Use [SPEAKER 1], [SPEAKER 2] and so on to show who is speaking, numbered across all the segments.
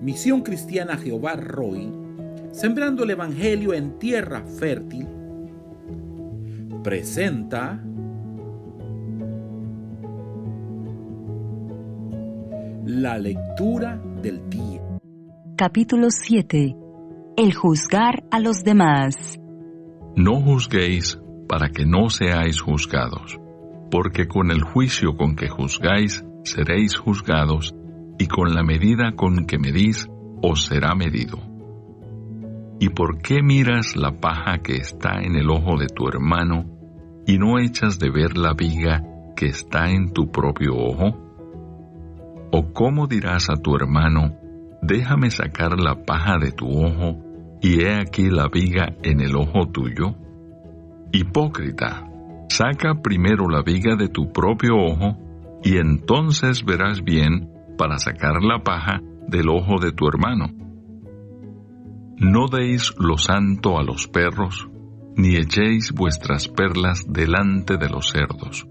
[SPEAKER 1] Misión Cristiana Jehová Roy, sembrando el Evangelio en tierra fértil, presenta la lectura del día.
[SPEAKER 2] Capítulo 7. El juzgar a los demás.
[SPEAKER 3] No juzguéis para que no seáis juzgados, porque con el juicio con que juzgáis seréis juzgados, y con la medida con que medís os será medido. ¿Y por qué miras la paja que está en el ojo de tu hermano, y no echas de ver la viga que está en tu propio ojo? ¿O cómo dirás a tu hermano, déjame sacar la paja de tu ojo, y he aquí la viga en el ojo tuyo? Hipócrita, saca primero la viga de tu propio ojo, y entonces verás bien para sacar la paja del ojo de tu hermano. No deis lo santo a los perros, ni echéis vuestras perlas delante de los cerdos,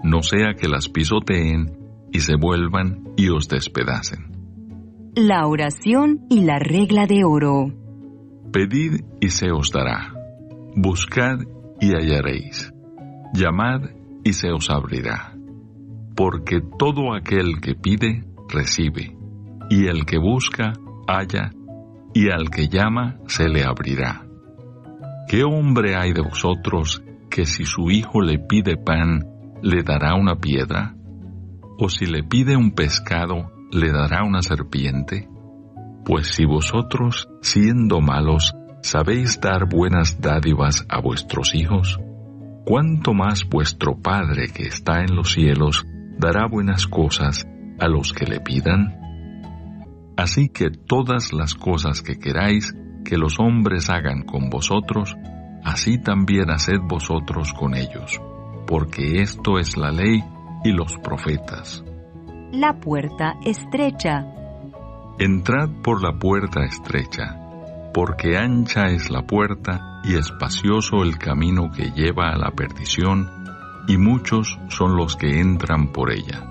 [SPEAKER 3] no sea que las pisoteen y se vuelvan y os despedacen.
[SPEAKER 2] La oración y la regla de oro.
[SPEAKER 3] Pedid y se os dará, buscad y hallaréis, llamad y se os abrirá, porque todo aquel que pide, recibe, y el que busca, halla, y al que llama, se le abrirá. ¿Qué hombre hay de vosotros que si su hijo le pide pan, le dará una piedra? ¿O si le pide un pescado, le dará una serpiente? Pues si vosotros, siendo malos, sabéis dar buenas dádivas a vuestros hijos, ¿cuánto más vuestro Padre que está en los cielos dará buenas cosas a los que le pidan? Así que todas las cosas que queráis que los hombres hagan con vosotros, así también haced vosotros con ellos, porque esto es la ley y los profetas.
[SPEAKER 2] La puerta estrecha.
[SPEAKER 3] Entrad por la puerta estrecha, porque ancha es la puerta y espacioso el camino que lleva a la perdición, y muchos son los que entran por ella.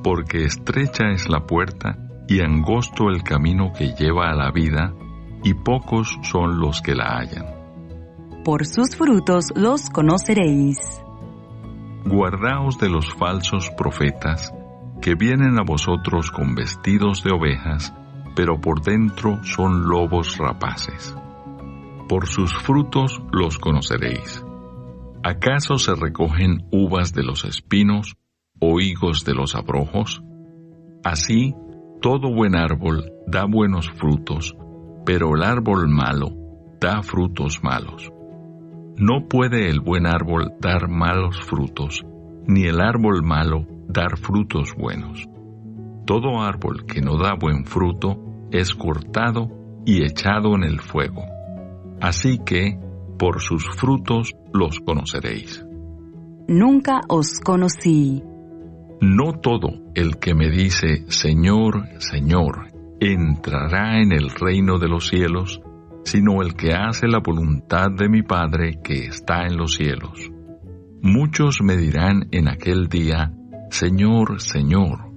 [SPEAKER 3] Porque estrecha es la puerta y angosto el camino que lleva a la vida, y pocos son los que la hallan.
[SPEAKER 2] Por sus frutos los conoceréis.
[SPEAKER 3] Guardaos de los falsos profetas, que vienen a vosotros con vestidos de ovejas, pero por dentro son lobos rapaces. Por sus frutos los conoceréis. ¿Acaso se recogen uvas de los espinos o higos de los abrojos? Así, todo buen árbol da buenos frutos, pero el árbol malo da frutos malos. No puede el buen árbol dar malos frutos, ni el árbol malo dar frutos buenos. Todo árbol que no da buen fruto es cortado y echado en el fuego. Así que, por sus frutos los conoceréis.
[SPEAKER 2] Nunca os conocí.
[SPEAKER 3] No todo el que me dice, Señor, Señor, entrará en el reino de los cielos, sino el que hace la voluntad de mi Padre que está en los cielos. Muchos me dirán en aquel día, Señor, Señor,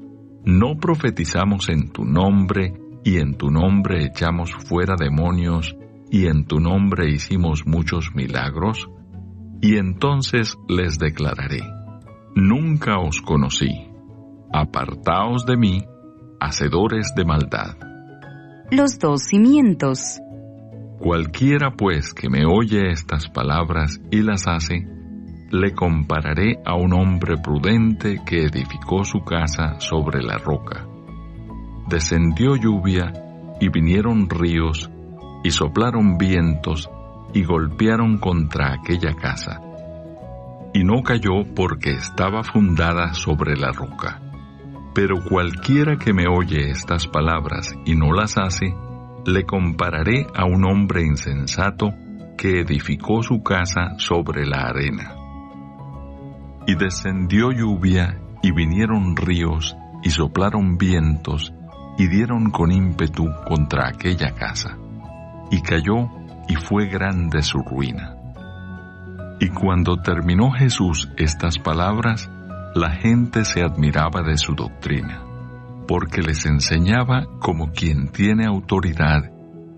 [SPEAKER 3] ¿no profetizamos en tu nombre, y en tu nombre echamos fuera demonios, y en tu nombre hicimos muchos milagros? Y entonces les declararé, nunca os conocí, apartaos de mí, hacedores de maldad.
[SPEAKER 2] Los dos cimientos.
[SPEAKER 3] Cualquiera pues que me oye estas palabras y las hace, le compararé a un hombre prudente que edificó su casa sobre la roca. Descendió lluvia, y vinieron ríos, y soplaron vientos, y golpearon contra aquella casa. Y no cayó porque estaba fundada sobre la roca. Pero cualquiera que me oye estas palabras y no las hace, le compararé a un hombre insensato que edificó su casa sobre la arena. Y descendió lluvia, y vinieron ríos, y soplaron vientos, y dieron con ímpetu contra aquella casa. Y cayó, y fue grande su ruina. Y cuando terminó Jesús estas palabras, la gente se admiraba de su doctrina, porque les enseñaba como quien tiene autoridad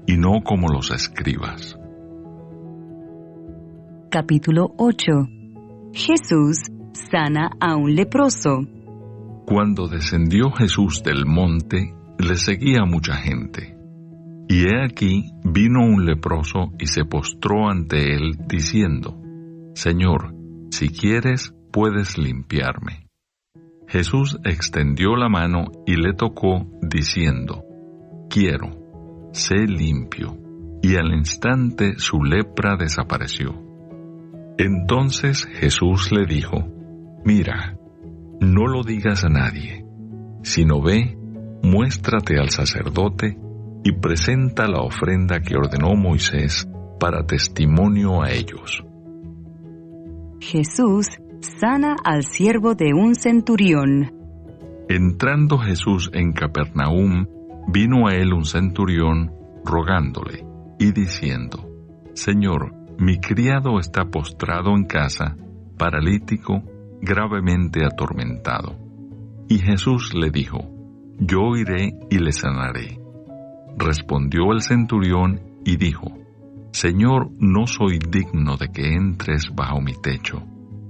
[SPEAKER 3] y no como los escribas.
[SPEAKER 2] Capítulo 8. Jesús sana a un leproso.
[SPEAKER 3] Cuando descendió Jesús del monte, le seguía mucha gente. Y he aquí, vino un leproso y se postró ante él, diciendo: Señor, si quieres, puedes limpiarme. Jesús extendió la mano y le tocó, diciendo: Quiero, sé limpio. Y al instante su lepra desapareció. Entonces Jesús le dijo: Mira, no lo digas a nadie, sino ve, muéstrate al sacerdote y presenta la ofrenda que ordenó Moisés para testimonio a ellos.
[SPEAKER 2] Jesús sana al siervo de un centurión.
[SPEAKER 3] Entrando Jesús en Capernaum, vino a él un centurión rogándole y diciendo: Señor, mi criado está postrado en casa, paralítico, gravemente atormentado. Y Jesús le dijo: Yo iré y le sanaré. Respondió el centurión y dijo: Señor, no soy digno de que entres bajo mi techo.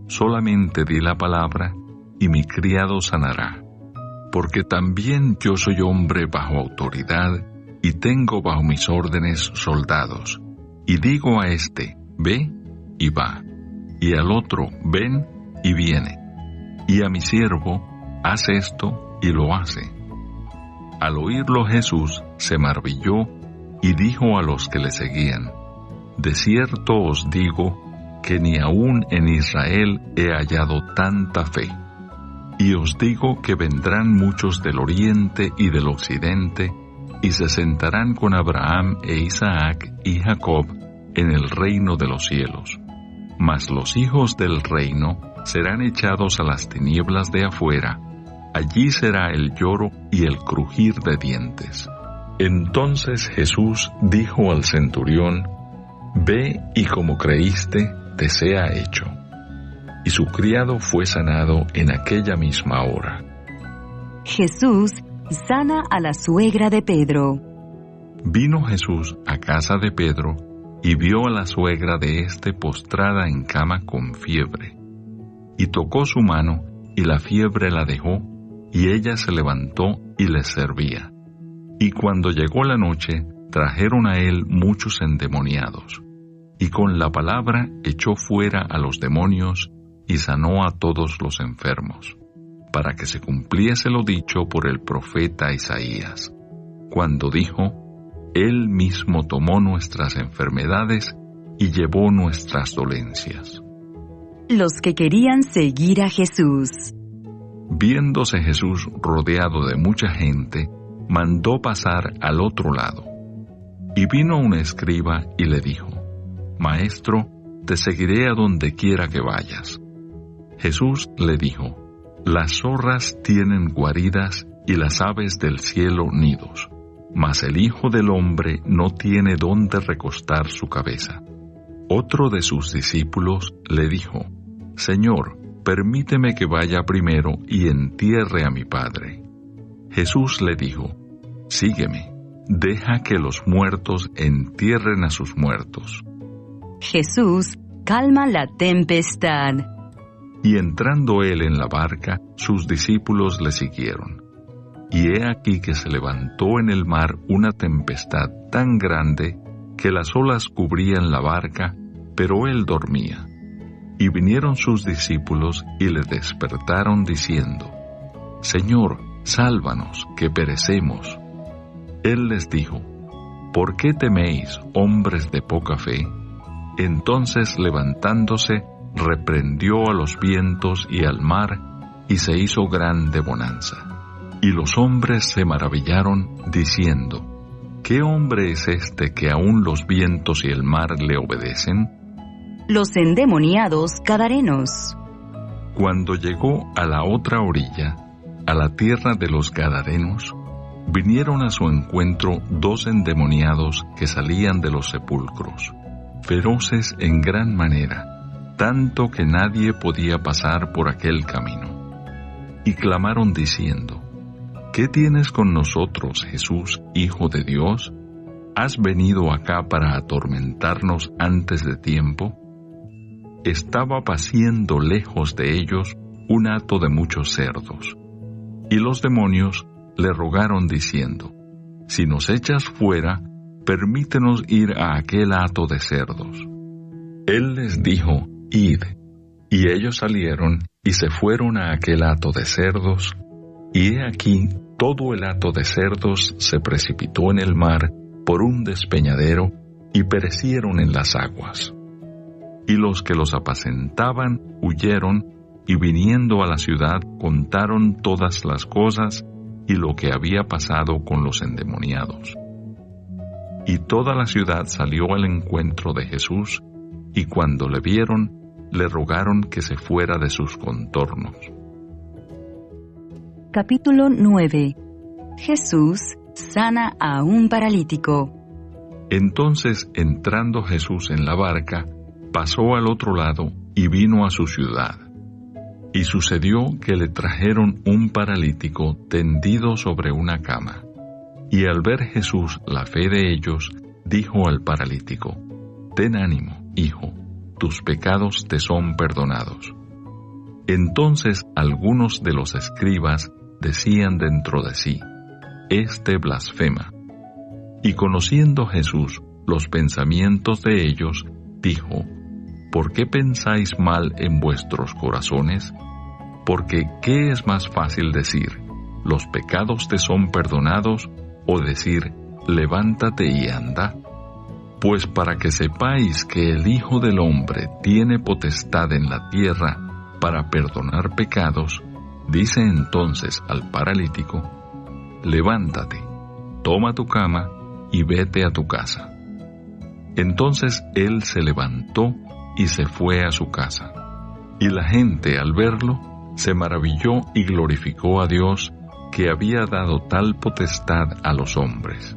[SPEAKER 3] Solamente di la palabra y mi criado sanará. Porque también yo soy hombre bajo autoridad y tengo bajo mis órdenes soldados. Y digo a este: ve y va, y al otro: ven y viene, y a mi siervo: haz esto y lo hace. Al oírlo Jesús se maravilló y dijo a los que le seguían: De cierto os digo que ni aun en Israel he hallado tanta fe. Y os digo que vendrán muchos del oriente y del occidente, y se sentarán con Abraham e Isaac y Jacob en el reino de los cielos. Mas los hijos del reino serán echados a las tinieblas de afuera. Allí será el lloro y el crujir de dientes. Entonces Jesús dijo al centurión: Ve y como creíste, te sea hecho. Y su criado fue sanado en aquella misma hora.
[SPEAKER 2] Jesús sana a la suegra de Pedro.
[SPEAKER 3] Vino Jesús a casa de Pedro y vio a la suegra de éste postrada en cama con fiebre. Y tocó su mano, y la fiebre la dejó, y ella se levantó y les servía. Y cuando llegó la noche, trajeron a él muchos endemoniados, y con la palabra echó fuera a los demonios, y sanó a todos los enfermos, para que se cumpliese lo dicho por el profeta Isaías, cuando dijo: Él mismo tomó nuestras enfermedades y llevó nuestras dolencias.
[SPEAKER 2] Los que querían seguir a Jesús.
[SPEAKER 3] Viéndose Jesús rodeado de mucha gente, mandó pasar al otro lado. Y vino un escriba y le dijo: Maestro, te seguiré a donde quiera que vayas. Jesús le dijo: Las zorras tienen guaridas y las aves del cielo nidos, mas el Hijo del Hombre no tiene dónde recostar su cabeza. Otro de sus discípulos le dijo: Señor, permíteme que vaya primero y entierre a mi padre. Jesús le dijo: Sígueme, deja que los muertos entierren a sus muertos.
[SPEAKER 2] Jesús calma la tempestad.
[SPEAKER 3] Y entrando él en la barca, sus discípulos le siguieron. Y he aquí que se levantó en el mar una tempestad tan grande que las olas cubrían la barca, pero él dormía. Y vinieron sus discípulos y le despertaron diciendo: Señor, sálvanos, que perecemos. Él les dijo: ¿Por qué teméis, hombres de poca fe? Entonces levantándose, reprendió a los vientos y al mar, y se hizo grande bonanza. Y los hombres se maravillaron, diciendo: ¿Qué hombre es este que aun los vientos y el mar le obedecen?
[SPEAKER 2] Los endemoniados gadarenos.
[SPEAKER 3] Cuando llegó a la otra orilla, a la tierra de los gadarenos, vinieron a su encuentro 2 endemoniados que salían de los sepulcros, feroces en gran manera, tanto que nadie podía pasar por aquel camino. Y clamaron diciendo: ¿qué tienes con nosotros, Jesús, Hijo de Dios? ¿Has venido acá para atormentarnos antes de tiempo? Estaba paciendo lejos de ellos un hato de muchos cerdos. Y los demonios le rogaron diciendo: si nos echas fuera, permítenos ir a aquel hato de cerdos. Él les dijo: id. Y ellos salieron y se fueron a aquel hato de cerdos, y he aquí todo el hato de cerdos se precipitó en el mar por un despeñadero y perecieron en las aguas. Y los que los apacentaban huyeron, y viniendo a la ciudad contaron todas las cosas y lo que había pasado con los endemoniados. Y toda la ciudad salió al encuentro de Jesús, y cuando le vieron, le rogaron que se fuera de sus contornos.
[SPEAKER 2] Capítulo 9. Jesús sana a un paralítico.
[SPEAKER 3] Entonces, entrando Jesús en la barca, pasó al otro lado y vino a su ciudad. Y sucedió que le trajeron un paralítico tendido sobre una cama. Y al ver Jesús la fe de ellos, dijo al paralítico: ten ánimo, hijo, tus pecados te son perdonados. Entonces algunos de los escribas decían dentro de sí: este blasfema. Y conociendo Jesús los pensamientos de ellos, dijo: ¿por qué pensáis mal en vuestros corazones? Porque ¿qué es más fácil decir: los pecados te son perdonados, o decir: levántate y anda? Pues para que sepáis que el Hijo del Hombre tiene potestad en la tierra para perdonar pecados, dice entonces al paralítico: levántate, toma tu cama y vete a tu casa. Entonces él se levantó y se fue a su casa. Y la gente, al verlo, se maravilló y glorificó a Dios, que había dado tal potestad a los hombres.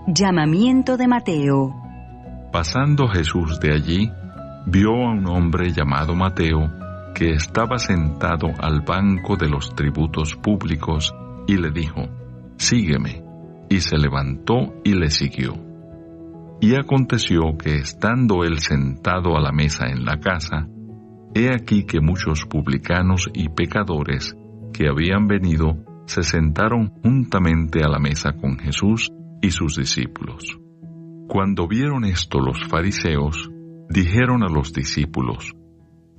[SPEAKER 2] Llamamiento de Mateo.
[SPEAKER 3] Pasando Jesús de allí, vio a un hombre llamado Mateo, que estaba sentado al banco de los tributos públicos, y le dijo: sígueme. Y se levantó y le siguió. Y aconteció que, estando él sentado a la mesa en la casa, he aquí que muchos publicanos y pecadores que habían venido se sentaron juntamente a la mesa con Jesús y sus discípulos. Cuando vieron esto los fariseos, dijeron a los discípulos: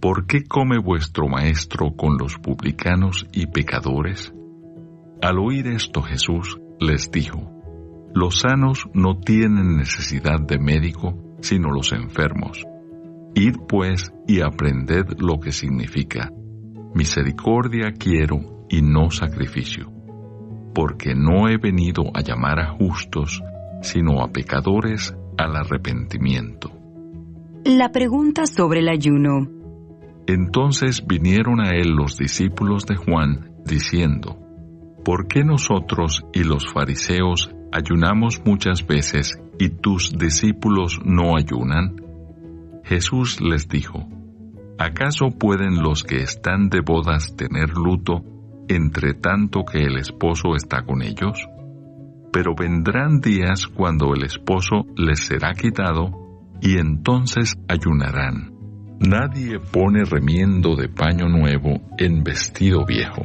[SPEAKER 3] ¿por qué come vuestro maestro con los publicanos y pecadores? Al oír esto Jesús les dijo: los sanos no tienen necesidad de médico, sino los enfermos. Id pues y aprended lo que significa: misericordia quiero y no sacrificio, porque no he venido a llamar a justos, sino a pecadores al arrepentimiento.
[SPEAKER 2] La pregunta sobre el ayuno.
[SPEAKER 3] Entonces vinieron a él los discípulos de Juan, diciendo: ¿por qué nosotros y los fariseos ayunamos muchas veces y tus discípulos no ayunan? Jesús les dijo: ¿acaso pueden los que están de bodas tener luto, entre tanto que el esposo está con ellos? Pero vendrán días cuando el esposo les será quitado, y entonces ayunarán. Nadie pone remiendo de paño nuevo en vestido viejo,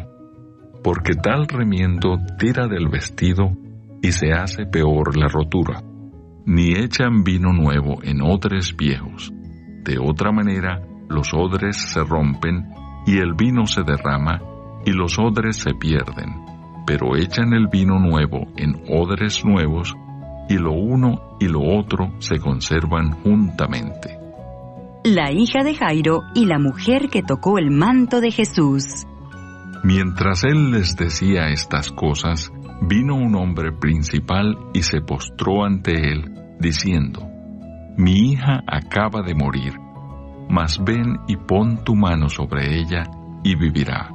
[SPEAKER 3] porque tal remiendo tira del vestido y se hace peor la rotura. Ni echan vino nuevo en odres viejos. De otra manera, los odres se rompen y el vino se derrama y los odres se pierden. Pero echan el vino nuevo en odres nuevos, y lo uno y lo otro se conservan juntamente.
[SPEAKER 2] La hija de Jairo y la mujer que tocó el manto de Jesús.
[SPEAKER 3] Mientras él les decía estas cosas, vino un hombre principal y se postró ante él, diciendo: mi hija acaba de morir, mas ven y pon tu mano sobre ella y vivirá.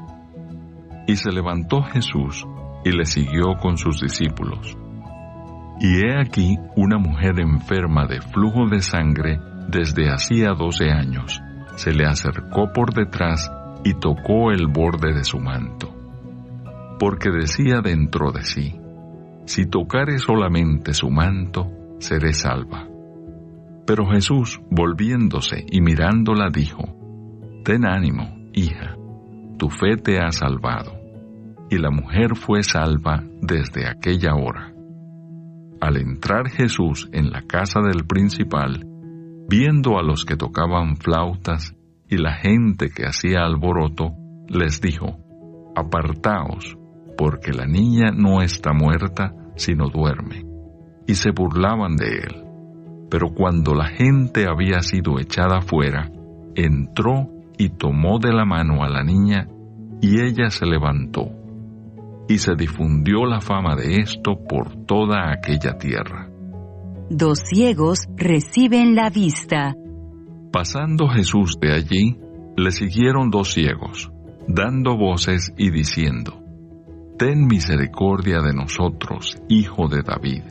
[SPEAKER 3] Y se levantó Jesús y le siguió con sus discípulos. Y he aquí una mujer enferma de flujo de sangre desde hacía 12 años, se le acercó por detrás y tocó el borde de su manto. porque decía dentro de sí: si tocare solamente su manto, seré salva. Pero Jesús, volviéndose y mirándola, dijo: ten ánimo, hija, tu fe te ha salvado. Y la mujer fue salva desde aquella hora. Al entrar Jesús en la casa del principal, viendo a los que tocaban flautas y la gente que hacía alboroto, les dijo: apartaos, porque la niña no está muerta, sino duerme. Y se burlaban de él. Pero cuando la gente había sido echada fuera, entró y tomó de la mano a la niña, y ella se levantó. Y se difundió la fama de esto por toda aquella tierra.
[SPEAKER 2] 2 ciegos reciben la vista.
[SPEAKER 3] Pasando Jesús de allí, le siguieron 2 ciegos, dando voces y diciendo: ten misericordia de nosotros, hijo de David.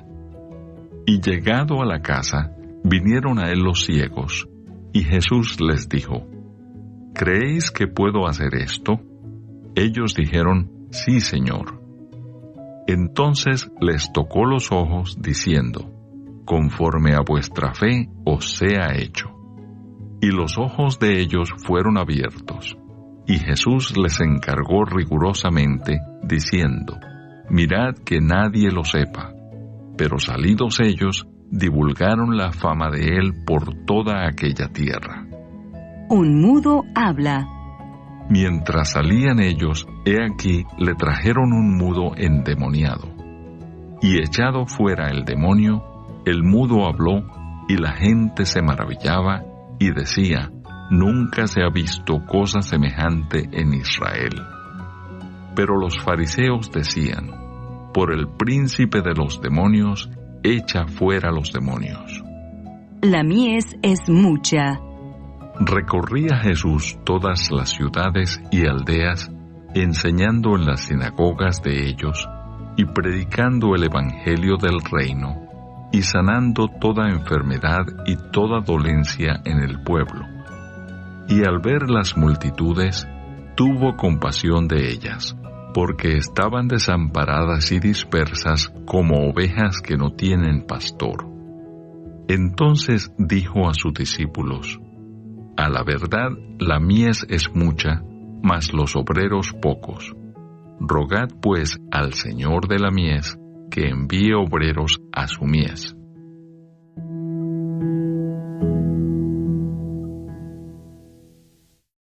[SPEAKER 3] Y llegado a la casa, vinieron a él los ciegos, y Jesús les dijo: ¿creéis que puedo hacer esto? Ellos dijeron: sí, Señor. Entonces les tocó los ojos, diciendo: conforme a vuestra fe os sea hecho. Y los ojos de ellos fueron abiertos. Y Jesús les encargó rigurosamente, diciendo: mirad que nadie lo sepa. Pero salidos ellos, divulgaron la fama de él por toda aquella tierra.
[SPEAKER 2] Un mudo habla.
[SPEAKER 3] Mientras salían ellos, he aquí le trajeron un mudo endemoniado. Y echado fuera el demonio, el mudo habló, y la gente se maravillaba, y decía: nunca se ha visto cosa semejante en Israel. Pero los fariseos decían: por el príncipe de los demonios, echa fuera los demonios.
[SPEAKER 2] La mies es mucha.
[SPEAKER 3] Recorría Jesús todas las ciudades y aldeas, enseñando en las sinagogas de ellos, y predicando el evangelio del reino, y sanando toda enfermedad y toda dolencia en el pueblo. Y al ver las multitudes, tuvo compasión de ellas, porque estaban desamparadas y dispersas como ovejas que no tienen pastor. Entonces dijo a sus discípulos: a la verdad, la mies es mucha, mas los obreros pocos. Rogad pues al Señor de la mies que envíe obreros a su mies.